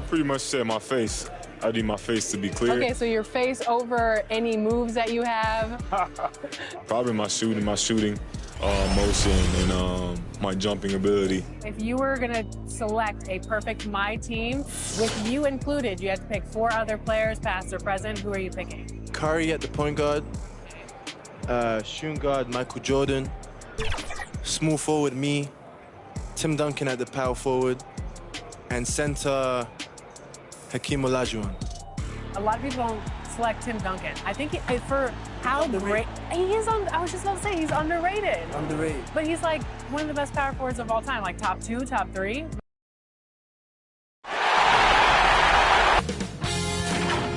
pretty much said my face. I need my face to be clear. Okay, so your face over any moves that you have? Probably my shooting motion, and my jumping ability. If you were going to select a perfect My Team, with you included, you had to pick 4 other players, past or present. Who are you picking? Curry at the point guard, shooting guard Michael Jordan, small forward me, Tim Duncan at the power forward, and center Hakeem Olajuwon. A lot of people don't select Tim Duncan. I think for how great he is, I was just about to say he's underrated. Underrated. But he's like one of the best power forwards of all time, like top 2, top 3.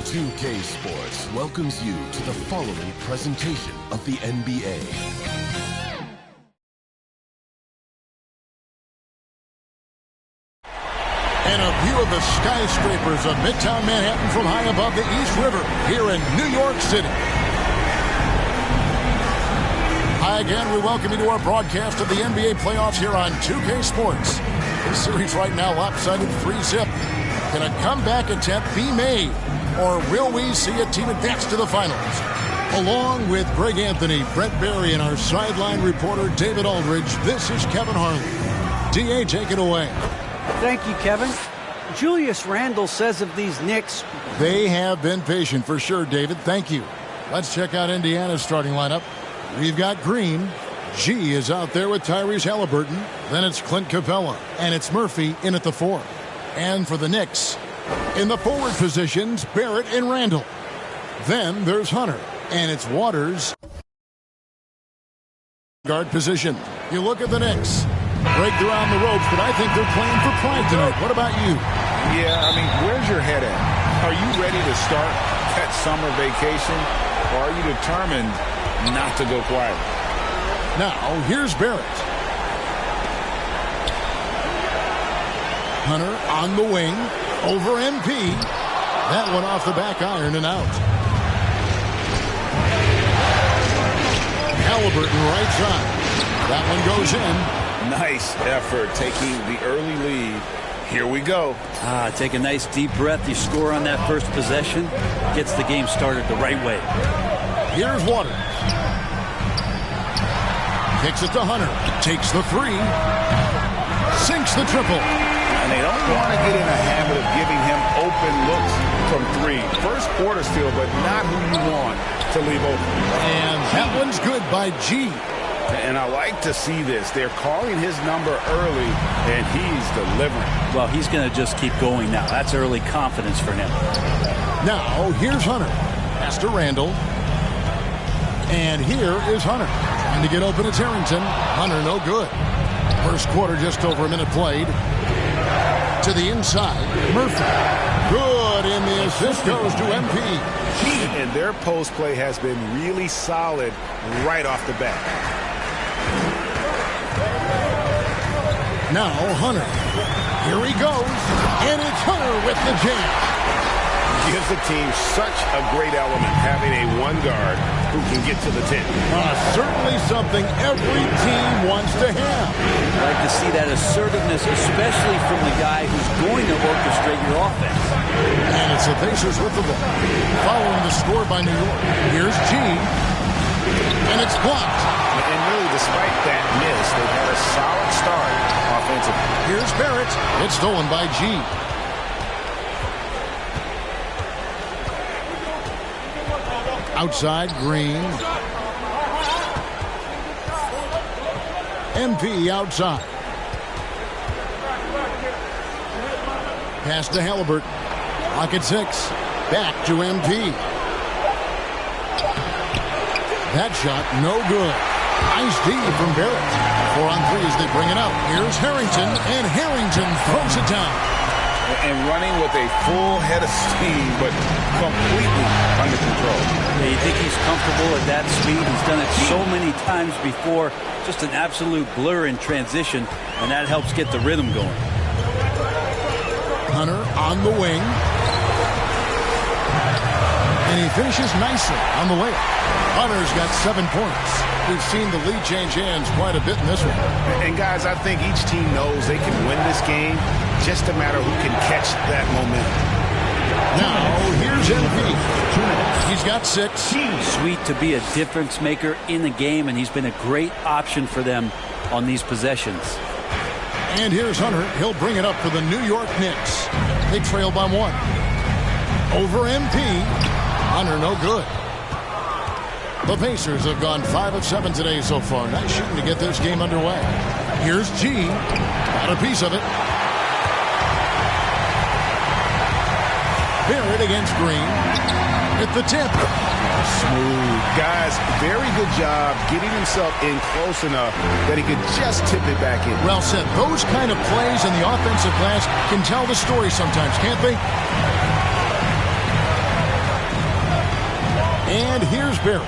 2K Sports welcomes you to the following presentation of the NBA. And a view of the skyscrapers of Midtown Manhattan from high above the East River here in New York City. Hi again, we welcome you to our broadcast of the NBA playoffs here on 2K Sports. This series right now lopsided 3-zip. Can a comeback attempt be made, or will we see a team advance to the finals? Along with Greg Anthony, Brett Barry, and our sideline reporter David Aldridge, this is Kevin Harlan. DA, take it away. Thank you, Kevin. Julius Randle says of these Knicks, they have been patient for sure, David. Thank you. Let's check out Indiana's starting lineup. We've got Green. G is out there with Tyrese Halliburton. Then it's Clint Capella. And it's Murphy in at the 4. And for the Knicks, in the forward positions, Barrett and Randle. Then there's Hunter. And it's Waters. Guard position. You look at the Knicks. Breakthrough on the ropes, but I think they're playing for pride tonight. What about you? Yeah, I mean, where's your head at? Are you ready to start that summer vacation, or are you determined not to go quiet? Now, here's Barrett. Hunter on the wing, over MP. That one off the back iron and out. Halliburton right side. That one goes in. Nice effort taking the early lead. Here we go. Take a nice deep breath. You score on that first possession. Gets the game started the right way. Here's Waters. Kicks it to Hunter. Takes the 3. Sinks the triple. And they don't want to get in a habit of giving him open looks from 3. First quarter still, but not who you want to leave open. And that one's good by G. And I like to see this. They're calling his number early, and he's delivering. Well, he's going to just keep going now. That's early confidence for him. Now, here's Hunter. Pass to Randle. And here is Hunter. Trying to get open, it's Harrington. Hunter, no good. First quarter, just over a minute played. To the inside, Murphy. Good, and the assist goes to MP. And their post play has been really solid right off the bat. Now Hunter. Here he goes. And it's Hunter with the jam. Gives the team such a great element having a one guard who can get to the 10. Certainly something every team wants to have. I'd like to see that assertiveness, especially from the guy who's going to orchestrate your offense. And it's the Pacers with the ball. Following the score by New York. Here's G. And it's blocked. And really, despite that miss, they've had a solid start offensively. Here's Barrett. It's stolen by G. Outside, Green. MP outside. Pass to Halliburton. Clock at 6. Back to MP. That shot, no good. Nice D from Barrett. 4 on 3 as they bring it up. Here's Harrington, and Harrington throws it down. And running with a full head of steam, but completely under control. You think he's comfortable at that speed? He's done it so many times before. Just an absolute blur in transition, and that helps get the rhythm going. Hunter on the wing. And he finishes nicely on the layup. Hunter's got 7 points. We've seen the lead change hands quite a bit in this one. And guys, I think each team knows they can win this game just a matter who can catch that momentum. Now, here's MP. He's got 6. Sweet to be a difference maker in the game, and he's been a great option for them on these possessions. And here's Hunter. He'll bring it up for the New York Knicks. They trail by 1. Over MP. Hunter, no good. The Pacers have gone 5 of 7 today so far. Nice shooting to get this game underway. Here's G. Got a piece of it. Barrett against Green. At the tip. Smooth. Guys, very good job getting himself in close enough that he could just tip it back in. Well said. Those kind of plays in the offensive glass can tell the story sometimes, can't they? And here's Barrett.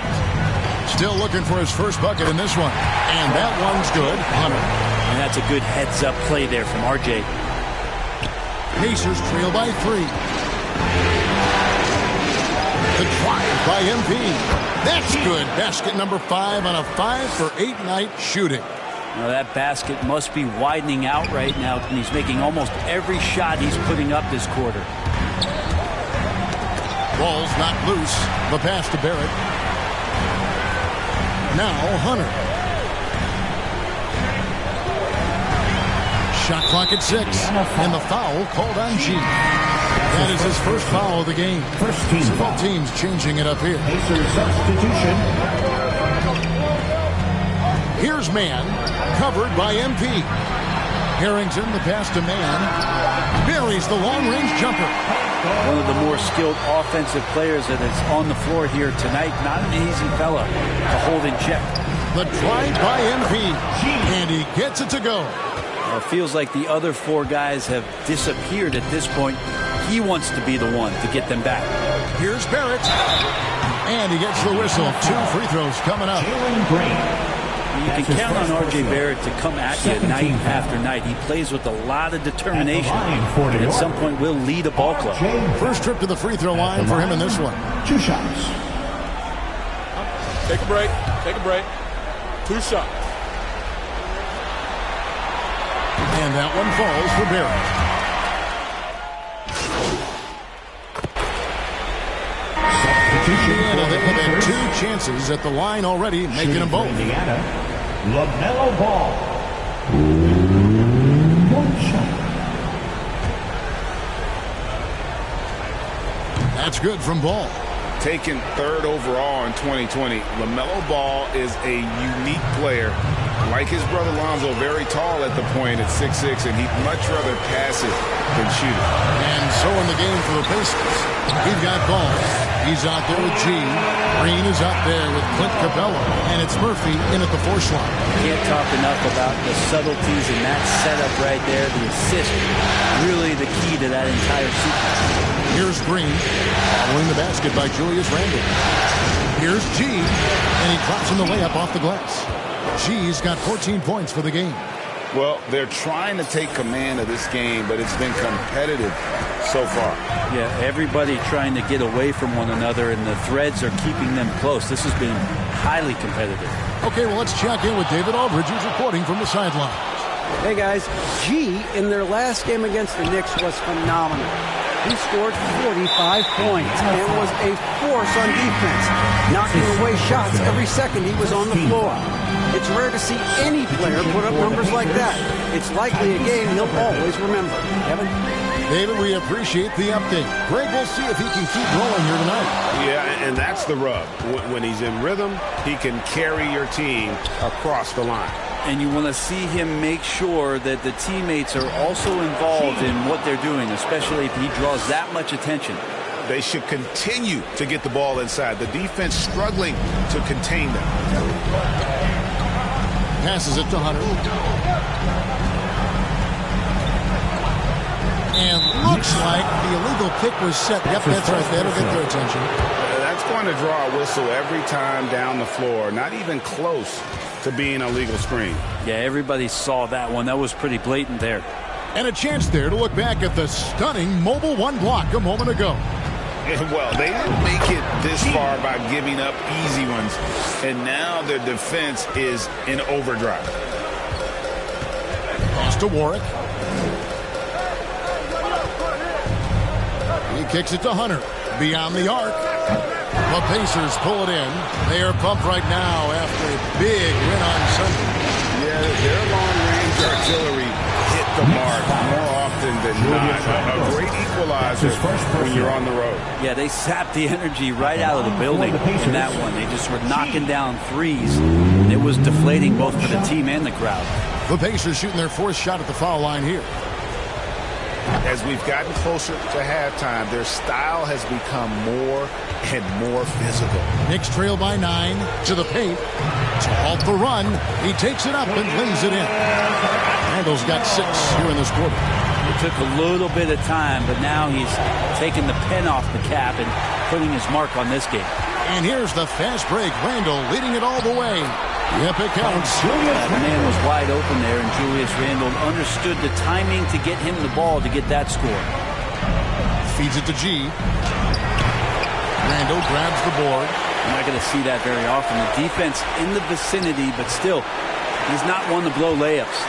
Still looking for his first bucket in this one. And that one's good. Hunter. And that's a good heads-up play there from RJ. Pacers trail by 3. The drive by MP. That's good. Basket number 5 on a 5-for-8 night shooting. Now that basket must be widening out right now, and he's making almost every shot he's putting up this quarter. Ball's not loose. The pass to Barrett. Now Hunter. Shot clock at 6. And the foul called on G. That is his first foul of the game. First team foul. Both teams changing it up here. Pacers substitution. Here's Man. Covered by MP. Harrington, the pass to Man. Buries the long-range jumper. One of the more skilled offensive players that is on the floor here tonight. Not an easy fella to hold in check. The drive by MP. And he gets it to go. It feels like the other 4 guys have disappeared at this point. He wants to be the one to get them back. Here's Barrett. And he gets the whistle. 2 free throws coming up. You can count on R.J. Barrett to come at you night after night. He plays with a lot of determination. And at some point will lead a ball club. First trip to the free throw line for him in this one. 2 shots. Take a break. Take a break. 2 shots. And that one falls for Barrett. And they've had 2 chances at the line already, making them both. Indiana, LaMelo Ball. 1 shot. That's good from Ball. Taken 3rd overall in 2020, LaMelo Ball is a unique player. Like his brother Lonzo, very tall at the point at 6'6", and he'd much rather pass it than shoot it. And so in the game for the Pacers, he's got Ball. He's out there with G. Green is out there with Clint Capella. And it's Murphy in at the force line. Can't talk enough about the subtleties in that setup right there. The assist, really the key to that entire sequence. Here's Green, following the basket by Julius Randle. Here's G, and he drops in the layup off the glass. G's got 14 points for the game. Well, they're trying to take command of this game, but it's been competitive so far. Yeah, everybody trying to get away from one another, and the threads are keeping them close. This has been highly competitive. Okay, well, let's check in with David Aldridge, who's reporting from the sideline. Hey, guys. G, in their last game against the Knicks, was phenomenal. He scored 45 points and was a force on defense, knocking away shots every second he was on the floor. It's rare to see any player put up numbers like that. It's likely a game he'll always remember. Kevin? David, we appreciate the update. Greg, we'll see if he can keep rolling here tonight. Yeah, and that's the rub. When he's in rhythm, he can carry your team across the line. And you want to see him make sure that the teammates are also involved in what they're doing, especially if he draws that much attention. They should continue to get the ball inside. The defense struggling to contain them. Passes it to Hunter. And looks like the illegal pick was set. Yep, that's right. That'll get their attention. That's going to draw a whistle every time down the floor. Not even close to being a legal screen. Yeah, everybody saw that one. That was pretty blatant there. And a chance there to look back at the stunning mobile 1 block a moment ago. Well, they didn't make it this far by giving up easy ones, and now their defense is in overdrive. Pass to Warwick. He kicks it to Hunter. Beyond the arc. The Pacers pull it in. They are pumped right now after a big win on Sunday. Yeah, their long-range artillery hit the mark more often than not. A great equalizer when you're on the road. Yeah, they sapped the energy right out of the building in that one. They just were knocking down threes. It was deflating both for the team and the crowd. The Pacers shooting their fourth shot at the foul line here. As we've gotten closer to halftime, their style has become more and more physical. Knicks trail by 9 to the paint. To halt the run. He takes it up and lays it in. Randall's got 6 here in this quarter. It took a little bit of time, but now he's taking the pen off the cap and putting his mark on this game. And here's the fast break. Randall leading it all the way. Yep, it counts. That man was wide open there, and Julius Randle understood the timing to get him the ball to get that score. Feeds it to G. Randall grabs the board. You're not going to see that very often. The defense in the vicinity, but still, he's not one to blow layups.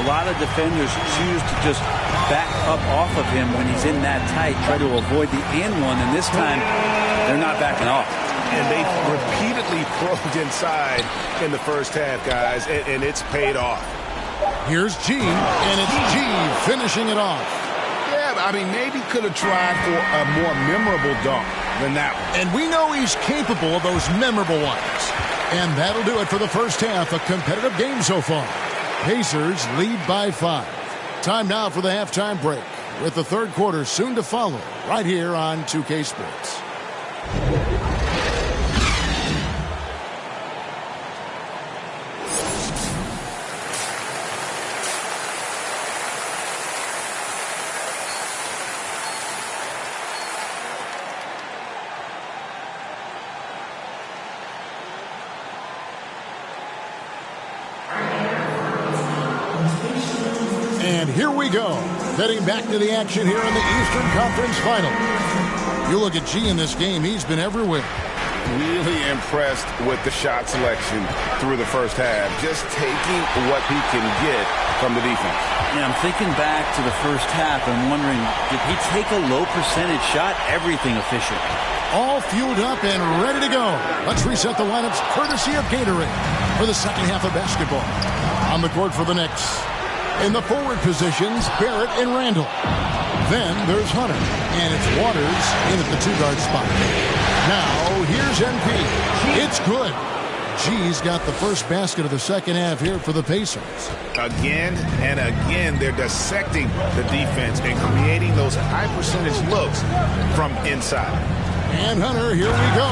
A lot of defenders choose to just back up off of him when he's in that tight, try to avoid the and one, and this time they're not backing off. And they repeatedly probed inside in the first half, guys, and it's paid off. Here's G, and it's G finishing it off. Yeah, I mean, maybe could have tried for a more memorable dunk than that one. And we know he's capable of those memorable ones. And that'll do it for the first half. A competitive game so far. Pacers lead by 5. Time now for the halftime break, with the third quarter soon to follow, right here on 2K Sports. And here we go, heading back to the action here in the Eastern Conference Final. You look at G in this game, he's been everywhere. Really impressed with the shot selection through the first half, just taking what he can get from the defense. Yeah, I'm thinking back to the first half and wondering, did he take a low percentage shot? Everything efficient. All fueled up and ready to go. Let's reset the lineups courtesy of Gatorade for the second half of basketball. On the court for the Knicks. In the forward positions, Barrett and Randall. Then there's Hunter, and it's Waters in at the 2-guard spot. Now, here's MP. It's good. G's got the first basket of the second half here for the Pacers. Again and again, they're dissecting the defense and creating those high-percentage looks from inside. And Hunter, here we go.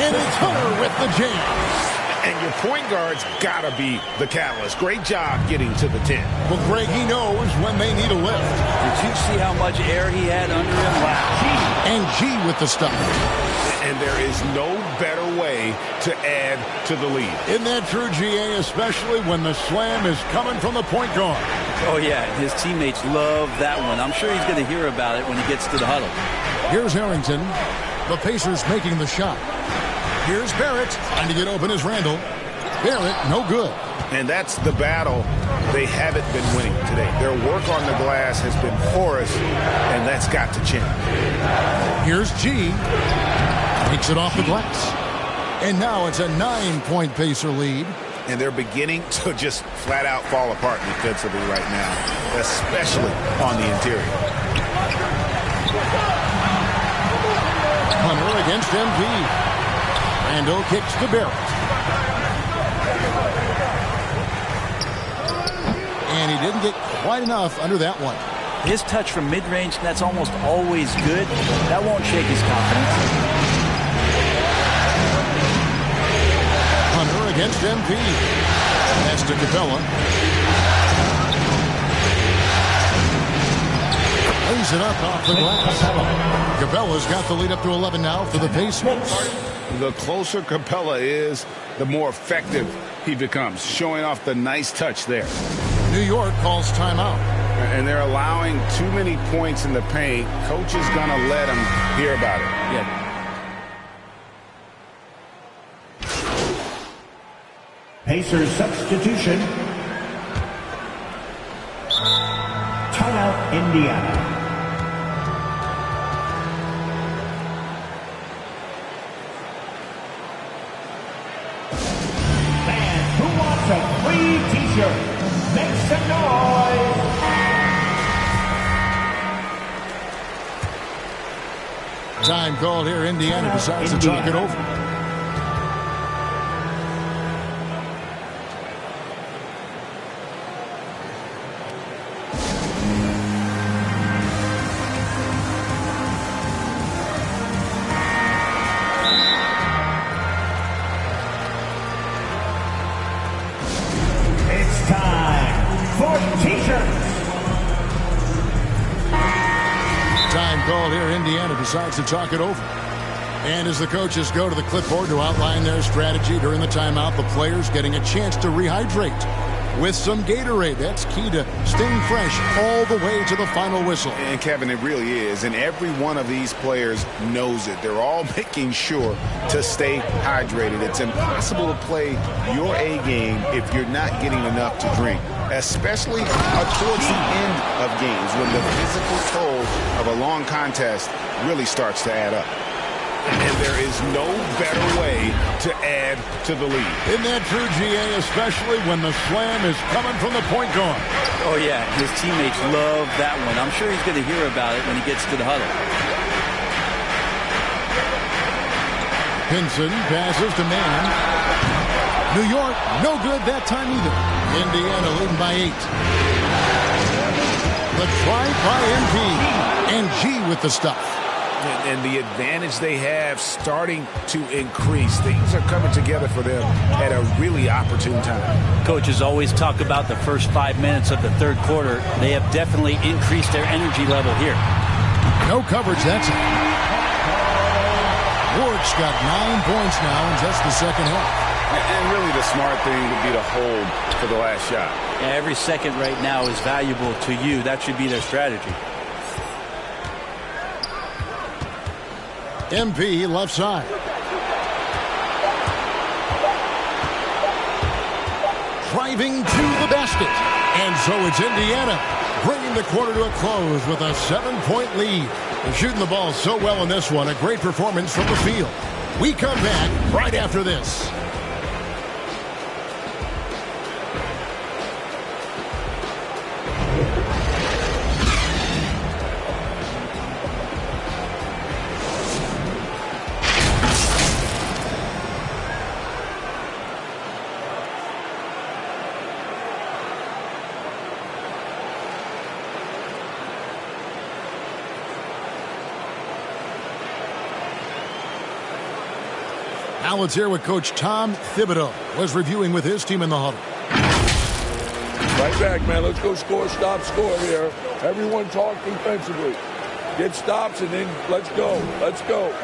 And it's Hunter with the jam. And your point guard's got to be the catalyst. Great job getting to the 10. Well, Greg, he knows when they need a lift. Did you see how much air he had under him? Wow. And G with the stuff. And there is no better way to add to the lead. Isn't that true, GA, especially when the slam is coming from the point guard? Oh, yeah, his teammates love that one. I'm sure he's going to hear about it when he gets to the huddle. Here's Harrington. The Pacers making the shot. Here's Barrett. Trying to get open is Randall. Barrett, no good. And that's the battle they haven't been winning today. Their work on the glass has been porous, and that's got to change. Here's G. Takes it off the glass. And now it's a 9-point Pacer lead. And they're beginning to just flat out fall apart defensively right now, especially on the interior. Hunter against MP. Randall kicks to Barrett. And he didn't get quite enough under that one. His touch from mid-range, that's almost always good. That won't shake his confidence. Hunter against MP. Pass to Capella. Lays it up off the glass. Capella's got the lead up to 11 now for the Pacers. The closer Capella is, the more effective he becomes, showing off the nice touch there. New York calls timeout. And they're allowing too many points in the paint. Coach is going to let them hear about it. Yeah. Pacers substitution. Timeout, Indiana. a free t-shirt. Make some noise. Time called here. Indiana decides to talk it over. It's time for t-shirts. Time called here. Indiana decides to talk it over. And as the coaches go to the clipboard to outline their strategy during the timeout, the players getting a chance to rehydrate with some Gatorade. That's key to staying fresh all the way to the final whistle. And Kevin, it really is. And every one of these players knows it. They're all making sure to stay hydrated. It's impossible to play your A game if you're not getting enough to drink, especially towards the end of games when the physical toll of a long contest really starts to add up. And there is no better way to add to the lead. Isn't that true, GA, especially when the slam is coming from the point guard? Oh, yeah. His teammates love that one. I'm sure he's going to hear about it when he gets to the huddle. Pinson passes to Mann. New York, no good that time either. Indiana leading by 8. The try by MP. And G with the stuff. And the advantage they have starting to increase. Things are coming together for them at a really opportune time. Coaches always talk about the first 5 minutes of the third quarter. They have definitely increased their energy level here. No coverage, that's it. Ward's got 9 points now in just the second half. And really the smart thing would be to hold for the last shot. Yeah, every second right now is valuable to you. That should be their strategy. MP left side. Driving to the basket. And so it's Indiana bringing the quarter to a close with a 7-point lead. They're shooting the ball so well in this one. A great performance from the field. We come back right after this. Now let's hear what Coach Tom Thibodeau was reviewing with his team in the huddle. Right back, man. Let's go score, stop, score here. Everyone talk defensively. Get stops and then let's go. Let's go.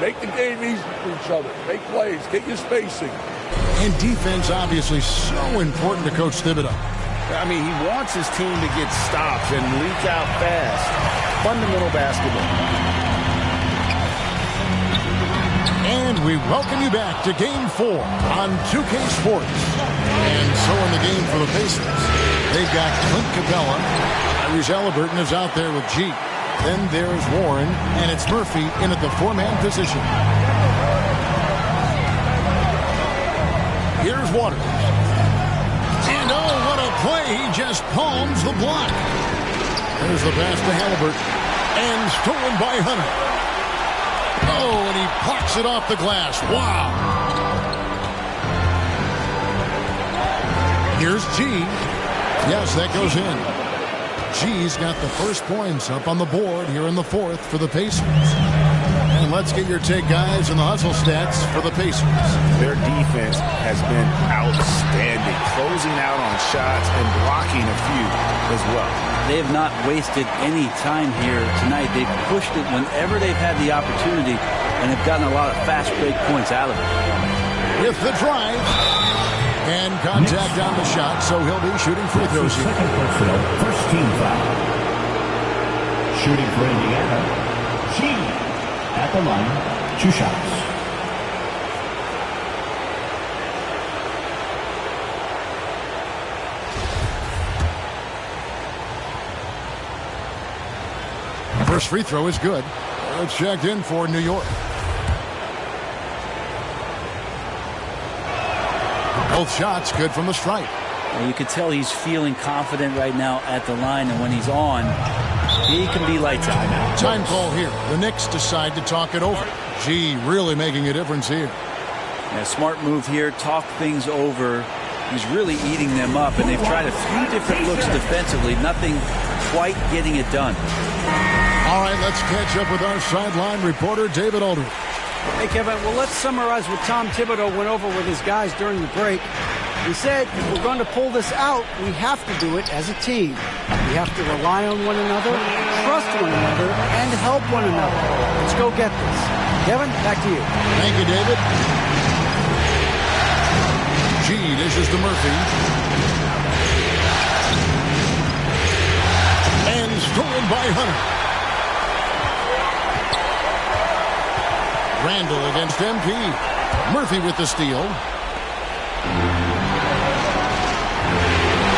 Make the game easy for each other. Make plays. Get your spacing. And defense obviously so important to Coach Thibodeau. I mean, he wants his team to get stops and leak out fast. Fundamental basketball. And we welcome you back to Game 4 on 2K Sports. And so in the game for the Pacers, they've got Clint Capella. Tyrese Halliburton is out there with G. Then there's Warren, and it's Murphy in at the 4-man position. Here's Waters. And oh, what a play. He just palms the block. There's the pass to Halliburton. And stolen by Hunter. Oh, and he plucks it off the glass. Wow. Here's G. Yes, that goes in. G's got the first points up on the board here in the fourth for the Pacers. And let's get your take, guys, in the hustle stats for the Pacers. Their defense has been outstanding, closing out on shots and blocking a few as well. They have not wasted any time here tonight. They've pushed it whenever they've had the opportunity and have gotten a lot of fast break points out of it. With the drive and contact on the shot, so he'll be shooting free throws here. Second personal, first team foul. Shooting for Indiana, G at the line, 2 shots. First free throw is good. It's checked in for New York. Both shots good from the stripe. You can tell he's feeling confident right now at the line, and when he's on, he can be lights out. Time call here. The Knicks decide to talk it over. Gee, really making a difference here. Yeah, smart move here. Talk things over. He's really eating them up, and they've tried a few different looks defensively. Nothing quite getting it done. All right, let's catch up with our sideline reporter, David Aldridge. Hey, Kevin, well, let's summarize what Tom Thibodeau went over with his guys during the break. He said, if we're going to pull this out, we have to do it as a team. We have to rely on one another, trust one another, and help one another. Let's go get this. Kevin, back to you. Thank you, David. G dishes to Murphy. And stolen by Hunter. Randall against MP. Murphy with the steal.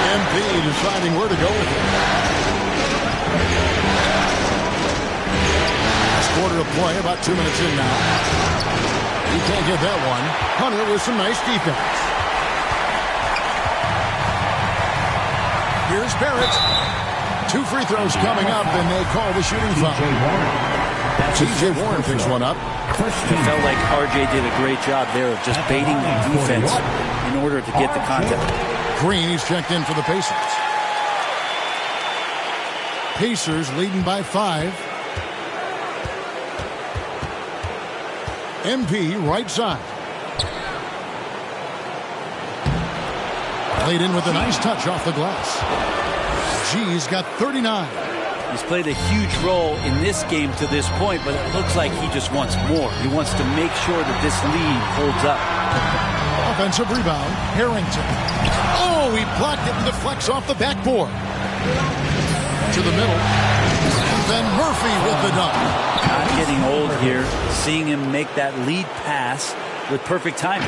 MP deciding where to go with it. Last quarter of play, about 2 minutes in now. You can't get that one. Hunter with some nice defense. Here's Barrett. 2 free throws coming up, and they call the shooting foul. T.J. Warren picks one up. It felt like R.J. did a great job there of just baiting the defense in order to get the contact. Green, he's checked in for the Pacers. Pacers leading by 5. MP right side. Laid in with a nice touch off the glass. G's got 39. He's played a huge role in this game to this point, but it looks like he just wants more. He wants to make sure that this lead holds up. Offensive rebound, Harrington. Oh, he blocked it and deflects off the backboard. To the middle. And then Murphy with the dunk. Not getting old here. Seeing him make that lead pass with perfect timing.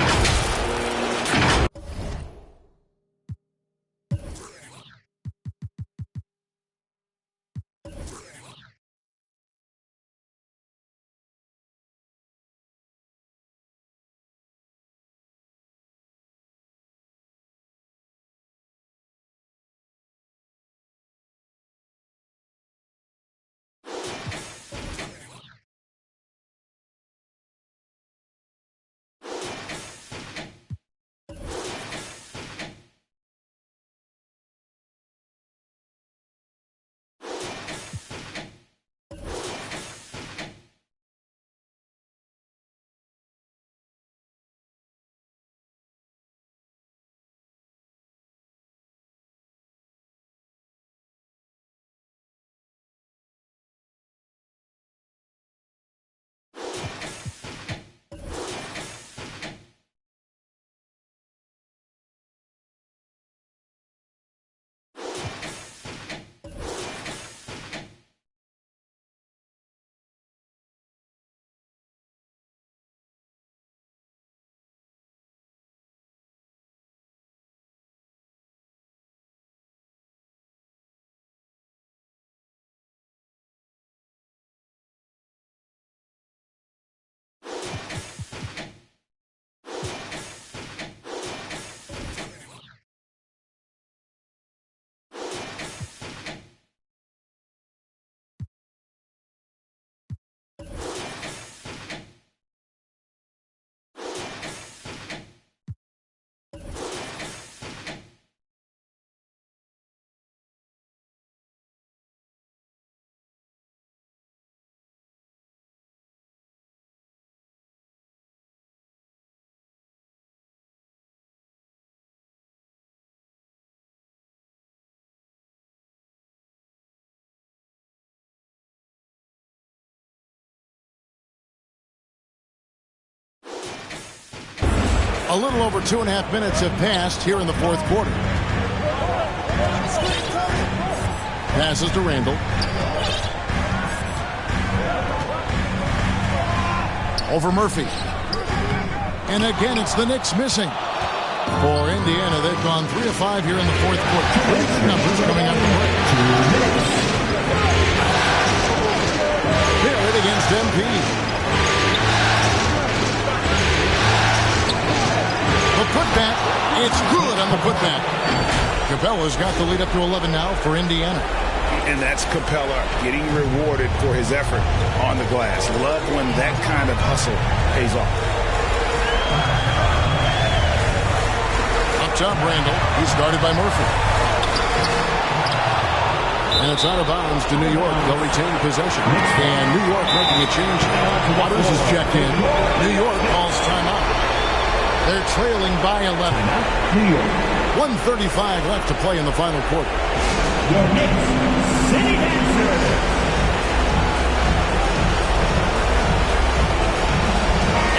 A little over 2.5 minutes have passed here in the fourth quarter. Passes to Randall. Over Murphy. And again, it's the Knicks missing. For Indiana, they've gone 3 of 5 here in the fourth quarter. Pretty good numbers coming out of the break. Barrett against MP. The putback It's good on the putback. Capella's got the lead up to 11 now for Indiana. And that's Capella getting rewarded for his effort on the glass. Love when that kind of hustle pays off. Up top, Randall. He's guarded by Murphy. And it's out of bounds to New York. They'll retain possession. And New York making a change. Waters is checked in. New York calls timeout. They're trailing by 11. New York. 1:35 left to play in the final quarter. Your Knicks City Dancer.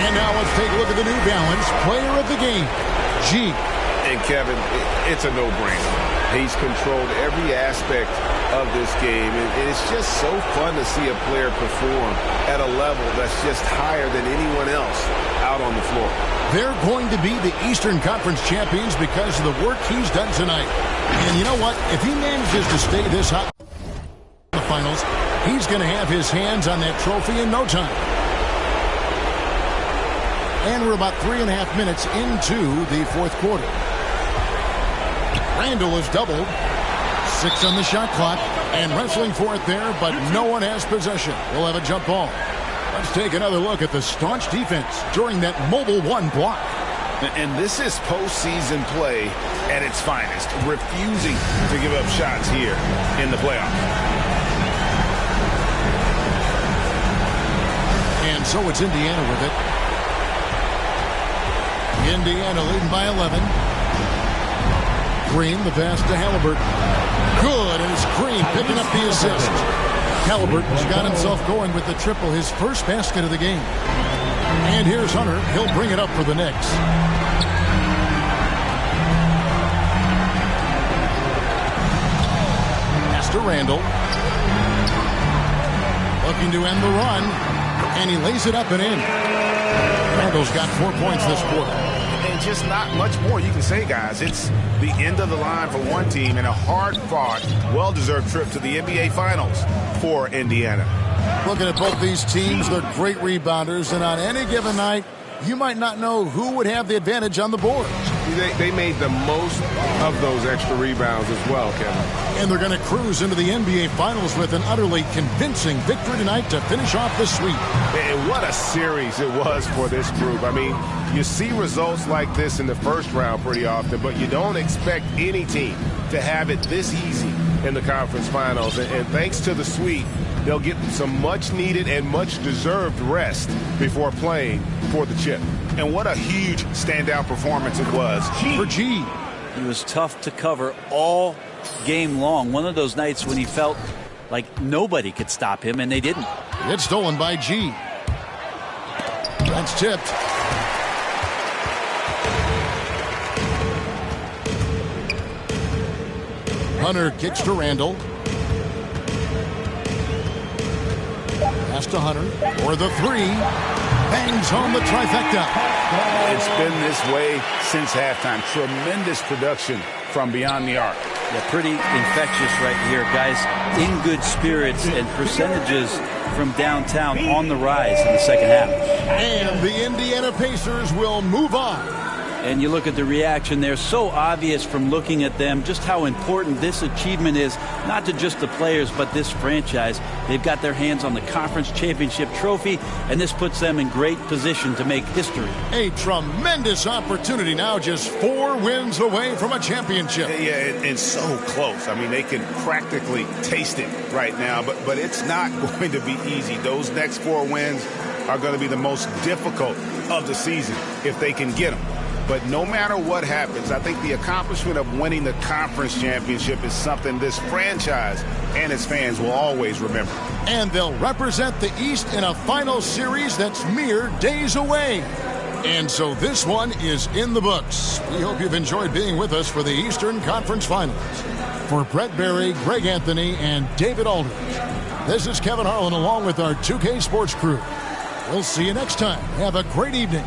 And now let's take a look at the New Balance player of the game, G. And Kevin, it's a no-brainer. He's controlled every aspect of this game, and it's just so fun to see a player perform at a level that's just higher than anyone else out on the floor. They're going to be the Eastern Conference champions because of the work he's done tonight. And you know what? If he manages to stay this hot in the finals, he's going to have his hands on that trophy in no time. And we're about 3.5 minutes into the fourth quarter. Randall is doubled. 6 on the shot clock. And wrestling for it there, but no one has possession. We'll have a jump ball. Let's take another look at the staunch defense during that mobile one block. And this is postseason play at its finest, refusing to give up shots here in the playoffs. And so it's Indiana with it. Indiana leading by 11. Green, the pass to Halliburton. Good, and it's Green picking up the assist. Halliburton's got himself going with the triple, his first basket of the game. And here's Hunter. He'll bring it up for the Knicks. Pass to Randall. Looking to end the run. And he lays it up and in. Randall's got 4 points this quarter. And just not much more you can say, guys. It's the end of the line for one team and a hard-fought, well-deserved trip to the NBA Finals for Indiana. Looking at both these teams, they're great rebounders, and on any given night, you might not know who would have the advantage on the board. They made the most of those extra rebounds as well, Kevin. And they're going to cruise into the NBA Finals with an utterly convincing victory tonight to finish off the sweep. And what a series it was for this group. I mean, you see results like this in the first round pretty often, but you don't expect any team to have it this easy in the conference finals. And thanks to the sweep, they'll get some much-needed and much-deserved rest before playing for the chip. And what a huge standout performance it was for G. He was tough to cover all game long. One of those nights when he felt like nobody could stop him, and they didn't. It's stolen by G. That's tipped. Hunter kicks to Randall. Pass to Hunter for the three. Bangs home the trifecta. It's been this way since halftime. Tremendous production from beyond the arc. Yeah, pretty infectious right here, guys. In good spirits and percentages from downtown on the rise in the second half. And the Indiana Pacers will move on. And you look at the reaction there, so obvious from looking at them just how important this achievement is, not to just the players, but this franchise. They've got their hands on the conference championship trophy, and this puts them in great position to make history. A tremendous opportunity now, just 4 wins away from a championship. Yeah, and so close. I mean, they can practically taste it right now, but it's not going to be easy. Those next 4 wins are going to be the most difficult of the season if they can get them. But no matter what happens, I think the accomplishment of winning the conference championship is something this franchise and its fans will always remember. And they'll represent the East in a final series that's mere days away. And so this one is in the books. We hope you've enjoyed being with us for the Eastern Conference Finals. For Brett Berry, Greg Anthony, and David Aldridge, this is Kevin Harlan along with our 2K Sports crew. We'll see you next time. Have a great evening.